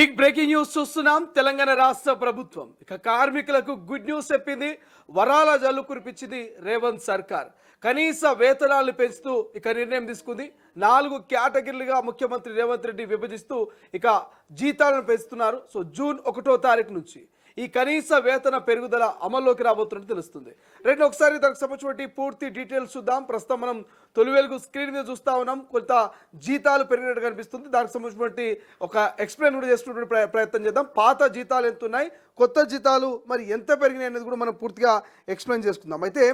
Big breaking news చూస్తున్నాం. తెలంగాణ రాష్ట్ర ప్రభుత్వం ఇక కార్మికులకు గుడ్ న్యూస్ చెప్పింది. వరాల జల్లు కురిపించింది రేవంత్ సర్కార్. కనీస వేతనాలు పెంచుతూ ఇక నిర్ణయం తీసుకుంది. 4 కేటగిరీలుగా ముఖ్యమంత్రి రేవంత్ రెడ్డి విభజిస్తూ ఇక జీతాలను పెంచుతున్నారు. సో జూన్ 1వ తారీఖు నుంచి ఈ కనీస వేతన పెరుగుదల అమల్లోకి రాబోతున్నట్టు తెలుస్తుంది. రెండు ఒకసారి దానికి సంబంధించిన పూర్తి డీటెయిల్స్ చూద్దాం. ప్రస్తుతం మనం తొలి వెలుగు స్క్రీన్ మీద చూస్తూ ఉన్నాం. కొంత జీతాలు పెరిగినట్టు కనిపిస్తుంది. దానికి సంబంధించిన ఒక ఎక్స్ప్లెయిన్ కూడా చేసుకునే ప్రయత్నం చేద్దాం. పాత జీతాలు ఎంత ఉన్నాయి, కొత్త జీతాలు మరి ఎంత పెరిగినాయి అనేది కూడా మనం పూర్తిగా ఎక్స్ప్లెయిన్ చేసుకుందాం. అయితే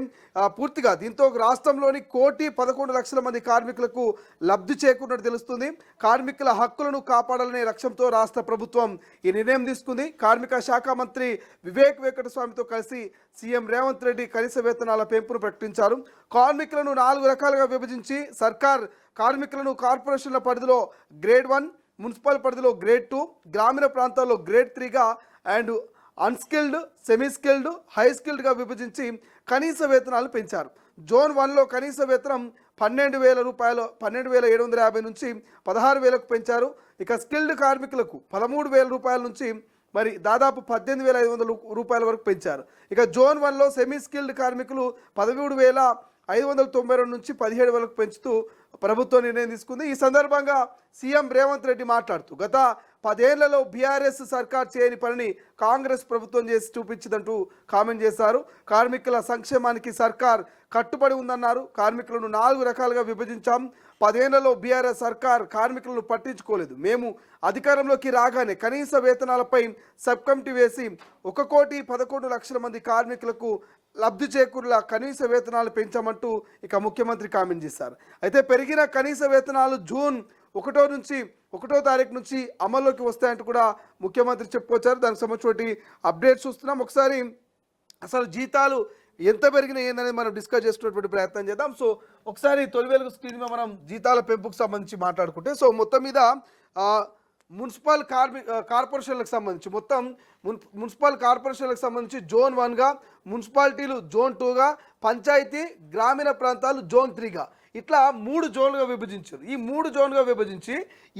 పూర్తిగా దీంతో రాష్ట్రంలోని 1,11,00,000 మంది కార్మికులకు లబ్ధి చేకూరినట్టు తెలుస్తుంది. కార్మికుల హక్కులను కాపాడాలనే లక్ష్యంతో రాష్ట్ర ప్రభుత్వం ఈ నిర్ణయం తీసుకుంది. కార్మిక శాఖ మంత్రి వివేక్ వెంకటస్వామితో కలిసి సీఎం రేవంత్ రెడ్డి కనీస వేతనాల పెంపును ప్రకటించారు. కార్మికులను 4 రకాలుగా విభజించి సర్కార్ కార్మికులను కార్పొరేషన్ల పరిధిలో గ్రేడ్ 1, మున్సిపల్ పరిధిలో గ్రేడ్ 2, గ్రామీణ ప్రాంతాల్లో గ్రేడ్ 3గా and unskilled, semi skilled, high స్కిల్డ్గా విభజించి కనీస వేతనాలు పెంచారు. జోన్ 1లో కనీస వేతనం 12,000 రూపాయలు, 12,750 నుంచి 16,000కు పెంచారు. ఇక స్కిల్డ్ కార్మికులకు 13,000 రూపాయల నుంచి మరి దాదాపు 18,500 రూపాయల వరకు పెంచారు. ఇక జోన్ 1లో సెమీ స్కిల్డ్ కార్మికులు 13,592 నుంచి 17,000కు పెంచుతూ ప్రభుత్వం నిర్ణయం తీసుకుంది. ఈ సందర్భంగా సీఎం రేవంత్ రెడ్డి మాట్లాడుతూ గత 10 ఏళ్లలో బీఆర్ఎస్ సర్కార్ చేయని పనిని కాంగ్రెస్ ప్రభుత్వం చేసి చూపించిందంటూ కామెంట్ చేశారు. కార్మికుల సంక్షేమానికి సర్కార్ కట్టుబడి ఉందన్నారు. కార్మికులను 4 రకాలుగా విభజించాం. 10 ఏళ్లలో బీఆర్ఎస్ సర్కార్ కార్మికులను పట్టించుకోలేదు. మేము అధికారంలోకి రాగానే కనీస వేతనాలపై సబ్ కమిటీ వేసి 1,11,00,000 మంది కార్మికులకు లబ్ధి చేకూర్ల కనీస వేతనాలు పెంచామంటూ ఇక ముఖ్యమంత్రి కామెంట్ చేశారు. అయితే పెరిగిన కనీస వేతనాలు జూన్ 1వ తారీఖు నుంచి అమల్లోకి వస్తాయంటూ కూడా ముఖ్యమంత్రి చెప్పుకొచ్చారు. దానికి సంబంధించి అప్డేట్స్ చూస్తున్నాం. ఒకసారి అసలు జీతాలు ఎంత పెరిగినాయి ఏందనేది మనం డిస్కస్ చేసుకునేటువంటి ప్రయత్నం చేద్దాం. సో ఒకసారి తొలి వెలుగు స్క్రీన్ మీద మనం జీతాల పెంపుకు సంబంధించి మాట్లాడుకుంటే, సో మొత్తం మీద మున్సిపల్ కార్పొరేషన్లకు సంబంధించి మున్సిపల్ కార్పొరేషన్లకు సంబంధించి జోన్ 1గా, మున్సిపాలిటీలు జోన్ 2గా, పంచాయతీ గ్రామీణ ప్రాంతాలు జోన్ 3గా ఇట్లా 3 జోన్లుగా విభజించారు. ఈ 3 జోన్లుగా విభజించి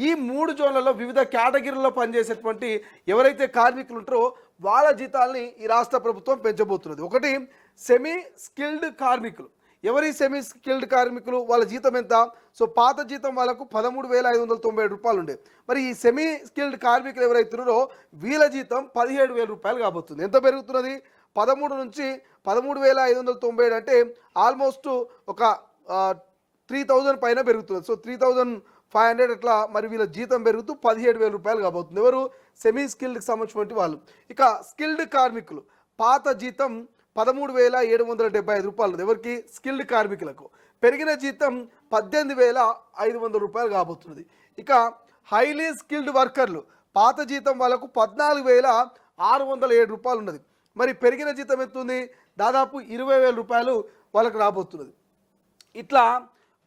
ఈ 3 జోన్లలో వివిధ కేటగిరీల్లో పనిచేసేటువంటి ఎవరైతే కార్మికులు ఉంటారో వాళ్ళ జీతాలని ఈ రాష్ట్ర ప్రభుత్వం పెంచబోతున్నది. ఒకటి సెమీ స్కిల్డ్ కార్మికులు. ఎవరి సెమీ స్కిల్డ్ కార్మికులు వాళ్ళ జీతం ఎంత? సో పాత జీతం వాళ్ళకు 13,597 రూపాయలు ఉండే. మరి ఈ సెమీ స్కిల్డ్ కార్మికులు ఎవరైతున్నారో వీళ్ళ జీతం 17,000 రూపాయలు కాబోతుంది. ఎంత పెరుగుతున్నది? 13 నుంచి 13,597 అంటే ఆల్మోస్ట్ ఒక 3,000 పైన పెరుగుతుంది. సో 3,500 అట్లా మరి వీళ్ళ జీతం పెరుగుతూ 17,000 రూపాయలు కాబోతుంది. ఎవరు? సెమీ స్కిల్డ్కి సంబంధించినటువంటి వాళ్ళు. ఇక స్కిల్డ్ కార్మికులు పాత జీతం 13,775 రూపాయలు ఎవరికి? స్కిల్డ్ కార్మికులకు. పెరిగిన జీతం 18,500 రూపాయలు కాబోతున్నది. ఇక హైలీ స్కిల్డ్ వర్కర్లు పాత జీతం వాళ్ళకు 14,607 రూపాయలు ఉన్నది. మరి పెరిగిన జీతం ఎంత ఉంది? దాదాపు 20,000 రూపాయలు వాళ్ళకు రాబోతున్నది. ఇట్లా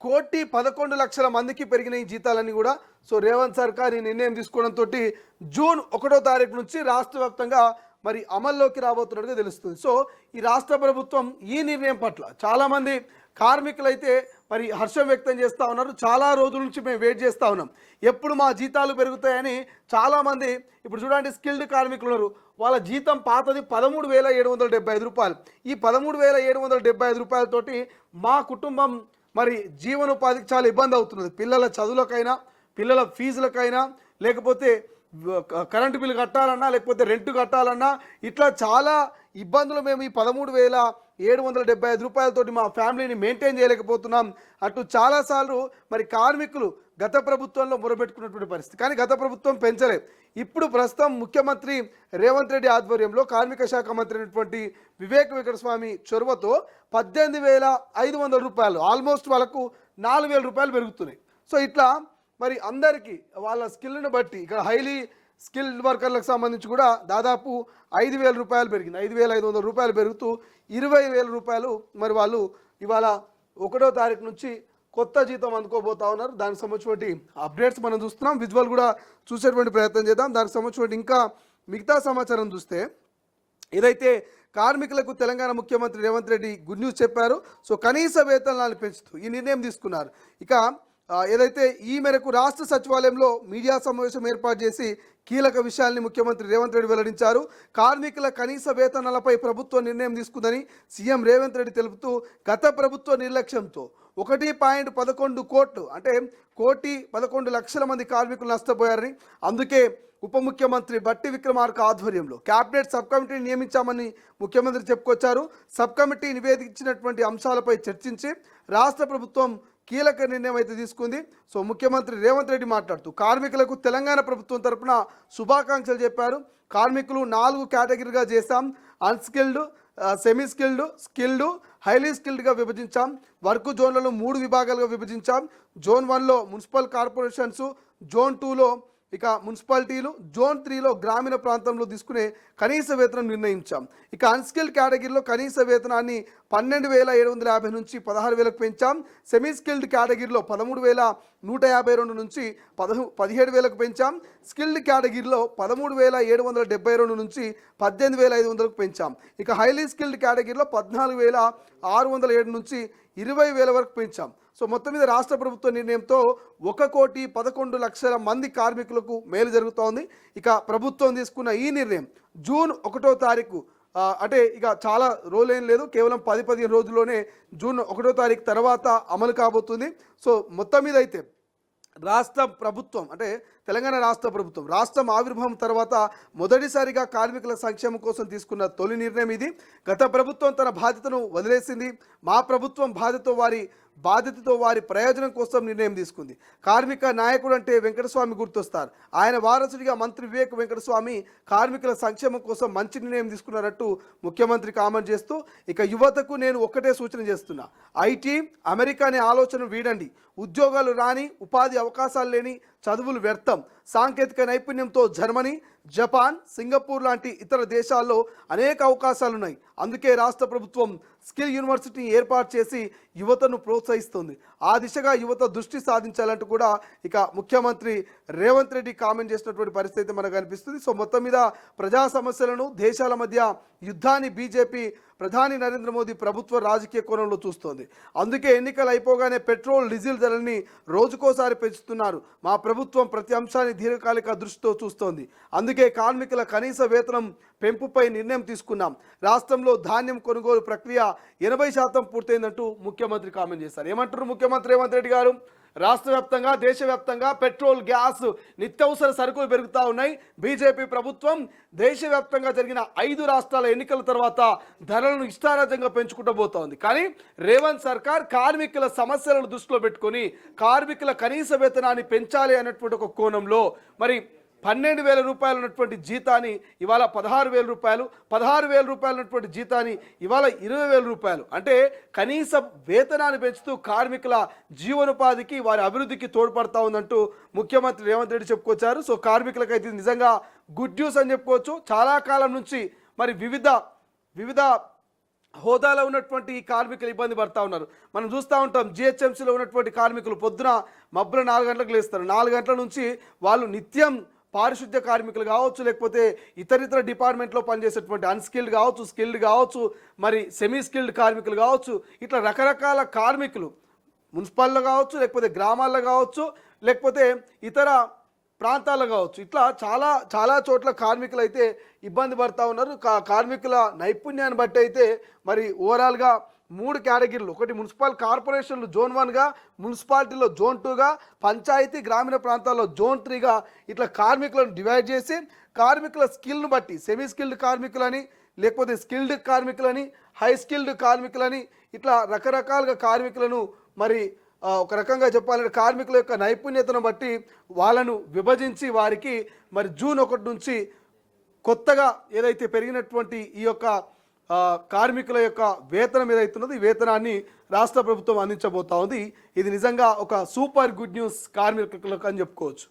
1,11,00,000 మందికి పెరిగిన ఈ జీతాలన్నీ కూడా సో రేవంత్ సర్కార్ ఈ నిర్ణయం తీసుకోవడంతో జూన్ 1వ తారీఖు నుంచి రాష్ట్ర వ్యాప్తంగా మరి అమల్లోకి రాబోతున్నట్టుగా తెలుస్తుంది. సో ఈ రాష్ట్ర ప్రభుత్వం ఈ నిర్ణయం పట్ల చాలామంది కార్మికులు అయితే మరి హర్షం వ్యక్తం చేస్తూ ఉన్నారు. చాలా రోజుల నుంచి మేము వెయిట్ చేస్తూ ఉన్నాం, ఎప్పుడు మా జీతాలు పెరుగుతాయని. చాలామంది ఇప్పుడు చూడండి స్కిల్డ్ కార్మికులు ఉన్నారు, వాళ్ళ జీతం పాతది 13,775 రూపాయలు. ఈ 13,775 రూపాయలతోటి మా కుటుంబం మరి జీవనోపాధికి చాలా ఇబ్బంది అవుతున్నది. పిల్లల చదువులకైనా, పిల్లల ఫీజులకైనా, లేకపోతే కరెంటు బిల్లు కట్టాలన్నా, లేకపోతే రెంట్ కట్టాలన్నా ఇట్లా చాలా ఇబ్బందులు మేము ఈ 13,775 రూపాయలతోటి మా ఫ్యామిలీని మెయింటైన్ చేయలేకపోతున్నాం అటు చాలాసార్లు మరి కార్మికులు గత ప్రభుత్వంలో మొరబెట్టుకున్నటువంటి పరిస్థితి. కానీ గత ప్రభుత్వం పెంచలేదు. ఇప్పుడు ప్రస్తుతం ముఖ్యమంత్రి రేవంత్ రెడ్డి ఆధ్వర్యంలో కార్మిక శాఖ మంత్రి అయినటువంటి వివేక్ వెంకటస్వామి చొరవతో 18,500 రూపాయలు ఆల్మోస్ట్ వాళ్ళకు 4,000 రూపాయలు పెరుగుతున్నాయి. సో ఇట్లా మరి అందరికీ వాళ్ళ స్కిల్ని బట్టి ఇక్కడ హైలీ స్కిల్డ్ వర్కర్లకు సంబంధించి కూడా దాదాపు 5,000 రూపాయలు పెరిగింది. 5,500 రూపాయలు పెరుగుతూ 20,000 రూపాయలు మరి వాళ్ళు ఇవాళ 1వ తారీఖు నుంచి కొత్త జీతం అందుకోబోతా ఉన్నారు. దానికి సంబంధించినటువంటి అప్డేట్స్ మనం చూస్తున్నాం. విజువల్ కూడా చూసేటువంటి ప్రయత్నం చేద్దాం. దానికి సంబంధించినటువంటి ఇంకా మిగతా సమాచారం చూస్తే ఏదైతే కార్మికులకు తెలంగాణ ముఖ్యమంత్రి రేవంత్ రెడ్డి గుడ్ న్యూస్ చెప్పారు. సో కనీస వేతనాలను పెంచుతూ ఈ నిర్ణయం తీసుకున్నారు. ఇక ఏదైతే ఈ మేరకు రాష్ట్ర సచివాలయంలో మీడియా సమావేశం ఏర్పాటు చేసి కీలక విషయాల్ని ముఖ్యమంత్రి రేవంత్ రెడ్డి వెల్లడించారు. కార్మికుల కనీస వేతనాలపై ప్రభుత్వం నిర్ణయం తీసుకుందని సీఎం రేవంత్ రెడ్డి తెలుపుతూ గత ప్రభుత్వ నిర్లక్ష్యంతో 1.11 కోట్లు అంటే 1,11,00,000 మంది కార్మికులు నష్టపోయారని, అందుకే ఉప ముఖ్యమంత్రి బట్టి విక్రమార్క ఆధ్వర్యంలో కేబినెట్ సబ్ కమిటీని నియమించామని ముఖ్యమంత్రి చెప్పుకొచ్చారు. సబ్ కమిటీ నివేదించినటువంటి అంశాలపై చర్చించి రాష్ట్ర ప్రభుత్వం కీలక నిర్ణయం అయితే తీసుకుంది. సో ముఖ్యమంత్రి రేవంత్ రెడ్డి మాట్లాడుతూ కార్మికులకు తెలంగాణ ప్రభుత్వం తరపున శుభాకాంక్షలు చెప్పారు. కార్మికులు 4 కేటగిరీగా చేశాం. Unskilled, semi skilled, skilled, highly స్కిల్డ్గా విభజించాం. వర్క్ జోన్లను 3 విభాగాలుగా విభజించాం. జోన్ 1లో మున్సిపల్ కార్పొరేషన్స్, జోన్ 2లో ఇక మున్సిపాలిటీలు, జోన్ 3లో గ్రామీణ ప్రాంతంలో తీసుకునే కనీస వేతనం నిర్ణయించాం. ఇక అన్స్కిల్డ్ కేటగిరీలో కనీస వేతనాన్ని 12,750 నుంచి 16,000కు పెంచాం. సెమీ స్కిల్డ్ కేటగిరీలో 13,152 నుంచి 17,000కు పెంచాం. స్కిల్డ్ కేటగిరీలో 13,772 నుంచి 18,500కు పెంచాం. ఇక హైలీ స్కిల్డ్ కేటగిరీలో 14,607 నుంచి 20,000 వరకు పెంచాం. సో మొత్తం మీద రాష్ట్ర ప్రభుత్వ నిర్ణయంతో 1,11,00,000 మంది కార్మికులకు మేలు జరుగుతోంది. ఇక ప్రభుత్వం తీసుకున్న ఈ నిర్ణయం జూన్ 1వ తారీఖు అంటే ఇక చాలా రోజులేం లేదు, కేవలం 10-15 రోజుల్లోనే జూన్ 1వ తారీఖు తర్వాత అమలు కాబోతుంది. సో మొత్తం మీద అయితే రాష్ట్ర ప్రభుత్వం అంటే తెలంగాణ రాష్ట్ర ప్రభుత్వం రాష్ట్రం ఆవిర్భావం తర్వాత మొదటిసారిగా కార్మికుల సంక్షేమం కోసం తీసుకున్న తొలి నిర్ణయం ఇది. గత ప్రభుత్వం తన బాధ్యతను వదిలేసింది. మా ప్రభుత్వం బాధ్యతతో వారి ప్రయోజనం కోసం నిర్ణయం తీసుకుంది. కార్మిక నాయకుడు అంటే వెంకటస్వామి గుర్తొస్తారు. ఆయన వారసుడిగా మంత్రి వివేక్ వెంకటస్వామి కార్మికుల సంక్షేమం కోసం మంచి నిర్ణయం తీసుకున్నారట్టు ముఖ్యమంత్రి కామెంట్ చేస్తూ ఇక యువతకు నేను ఒక్కటే సూచన చేస్తున్నా, ఐటీ అమెరికా అనే ఆలోచన వీడండి. ఉద్యోగాలు రాని, ఉపాధి అవకాశాలు లేని చదువులు వ్యర్థం. సాంకేతిక నైపుణ్యంతో జర్మనీ, జపాన్, సింగపూర్ లాంటి ఇతర దేశాల్లో అనేక అవకాశాలు ఉన్నాయి. అందుకే రాష్ట్ర ప్రభుత్వం స్కిల్ యూనివర్సిటీని ఏర్పాటు చేసి యువతను ప్రోత్సహిస్తుంది. ఆ దిశగా యువత దృష్టి సాధించాలంటూ కూడా ఇక ముఖ్యమంత్రి రేవంత్ రెడ్డి కామెంట్ చేసినటువంటి పరిస్థితి మనకు కనిపిస్తుంది. సో మొత్తం మీద ప్రజా సమస్యలను, దేశాల మధ్య యుద్ధాన్ని బీజేపీ ప్రధాని నరేంద్ర మోదీ ప్రభుత్వ రాజకీయ కోణంలో చూస్తోంది. అందుకే ఎన్నికలు అయిపోగానే పెట్రోల్, డీజిల్ ధరల్ని రోజుకోసారి పెంచుతున్నారు. మా ప్రభుత్వం ప్రతి అంశాన్ని దీర్ఘకాలిక దృష్టితో చూస్తోంది. అందుకే కార్మికుల కనీస వేతనం పెంపుపై నిర్ణయం తీసుకున్నాం. రాష్ట్రంలో ధాన్యం కొనుగోలు ప్రక్రియ 80% పూర్తయిందంటూ ముఖ్యమంత్రి కామెంట్ చేశారు. ఏమంటారు ముఖ్యమంత్రి రేవంత్ రెడ్డి గారు? రాష్ట్ర వ్యాప్తంగా, దేశవ్యాప్తంగా పెట్రోల్, గ్యాస్, నిత్యావసర సరుకులు పెరుగుతూ ఉన్నాయి. బీజేపీ ప్రభుత్వం దేశవ్యాప్తంగా జరిగిన 5 రాష్ట్రాల ఎన్నికల తర్వాత ధరలను ఇష్టారాజ్యంగా పెంచుకుంటూ పోతోంది. కానీ రేవంత్ సర్కార్ కార్మికుల సమస్యలను దృష్టిలో పెట్టుకొని కార్మికుల కనీస వేతనాన్ని పెంచాలి అనేటువంటి ఒక కోణంలో మరి 12,000 రూపాయలు ఉన్నటువంటి జీతాన్ని ఇవాళ 16,000 రూపాయలు, 16,000 రూపాయలు ఉన్నటువంటి జీతాన్ని ఇవాళ 20,000 రూపాయలు, అంటే కనీస వేతనాన్ని పెంచుతూ కార్మికుల జీవనోపాధికి, వారి అభివృద్ధికి తోడ్పడతా ఉందంటూ ముఖ్యమంత్రి రేవంత్ రెడ్డి చెప్పుకొచ్చారు. సో కార్మికులకైతే నిజంగా గుడ్ న్యూస్ అని చెప్పుకోవచ్చు. చాలా కాలం నుంచి మరి వివిధ హోదాలో ఉన్నటువంటి ఈ కార్మికులు ఇబ్బంది పడతా ఉన్నారు. మనం చూస్తూ ఉంటాం, జిహెచ్ఎంసీలో ఉన్నటువంటి కార్మికులు పొద్దున మబ్బున 4 గంటలకు లేస్తారు. 4 గంటల నుంచి వాళ్ళు నిత్యం పారిశుద్ధ్య కార్మికులు కావచ్చు, లేకపోతే ఇతరితర డిపార్ట్మెంట్లో పనిచేసేటువంటి అన్స్కిల్డ్ కావచ్చు, స్కిల్డ్ కావచ్చు, మరి సెమీ స్కిల్డ్ కార్మికులు కావచ్చు, ఇట్లా రకరకాల కార్మికులు మున్సిపాల్లో కావచ్చు, లేకపోతే గ్రామాల్లో కావచ్చు, లేకపోతే ఇతర ప్రాంతాల్లో కావచ్చు, ఇట్లా చాలా చోట్ల కార్మికులు అయితే ఇబ్బంది పడుతూ ఉన్నారు. కార్మికుల నైపుణ్యాన్ని బట్టి అయితే మరి ఓవరాల్గా 3 కేటగిరీలు, ఒకటి మున్సిపల్ కార్పొరేషన్లు జోన్ 1గా, మున్సిపాలిటీలో జోన్ 2గా, పంచాయతీ గ్రామీణ ప్రాంతాల్లో జోన్ 3గా ఇట్లా కార్మికులను డివైడ్ చేసి కార్మికుల స్కిల్ను బట్టి సెమీ స్కిల్డ్ కార్మికులని, లేకపోతే స్కిల్డ్ కార్మికులని, హై స్కిల్డ్ కార్మికులని, ఇట్లా రకరకాలుగా కార్మికులను మరి ఒక రకంగా చెప్పాలంటే కార్మికుల యొక్క నైపుణ్యతను బట్టి వాళ్ళను విభజించి వారికి మరి జూన్ 1 నుంచి కొత్తగా ఏదైతే పెరిగినటువంటి ఈ యొక్క కార్మికుల యొక్క వేతనం ఏదైతున్నదో ఈ వేతనాన్ని రాష్ట్ర ప్రభుత్వం అందించబోతా ఉంది. ఇది నిజంగా ఒక సూపర్ గుడ్ న్యూస్ కార్మికులకు అని చెప్పుకోవచ్చు.